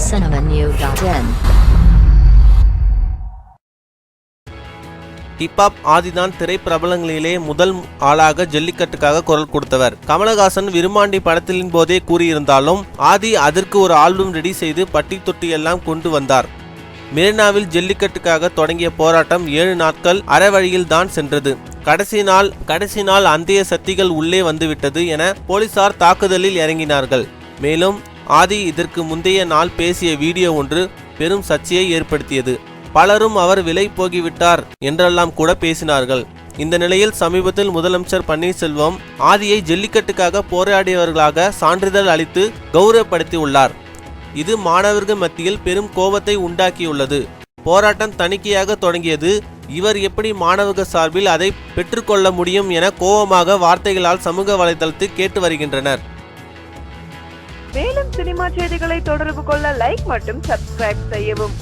cinemanew.in. Hip hop ஆதிதான் திரைப்பிரபலங்களிலே முதல் ஆளாக ஜல்லிக்கட்டுக்காக குரல் கொடுத்தவர். கமலஹாசன் விருமாண்டி படத்தின் போதே கூறியிருந்தாலும் ஆதி அதற்கு ஒரு ஆல்பம் ரெடி செய்து பட்டி தொட்டி எல்லாம் கொண்டு வந்தார். மெரினாவில் ஜல்லிக்கட்டுக்காக தொடங்கிய போராட்டம் 7 நாட்கள் அறவழியில் தான் சென்றது. கடைசி நாள் அந்திய சக்திகள் உள்ளே வந்துவிட்டது என போலீசார் தாக்குதலில் இறங்கினார்கள். மேலும் ஆதி இதற்கு முந்தைய நாள் பேசிய வீடியோ ஒன்று பெரும் சர்ச்சையை ஏற்படுத்தியது. பலரும் அவர் விலை போகிவிட்டார் என்றெல்லாம் கூட பேசினார்கள். இந்த நிலையில் சமீபத்தில் முதலமைச்சர் பன்னீர்செல்வம் ஆதியை ஜல்லிக்கட்டுக்காக போராடியவர்களாக சான்றிதழ் அளித்து கௌரவப்படுத்தி உள்ளார். இது மாணவர்கள் மத்தியில் பெரும் கோபத்தை உண்டாக்கியுள்ளது. போராட்டம் தணிக்கையாக தொடங்கியது. இவர் எப்படி மாணவர்கள் சார்பில் அதை பெற்றுக்கொள்ள முடியும் என கோபமாக வார்த்தைகளால் சமூக வலைதளத்தில் கேட்டு வருகின்றனர். மேலும் சினிமா செய்திகளை தொடர்பு கொள்ள லைக் மற்றும் சப்ஸ்கிரைப் செய்யவும்.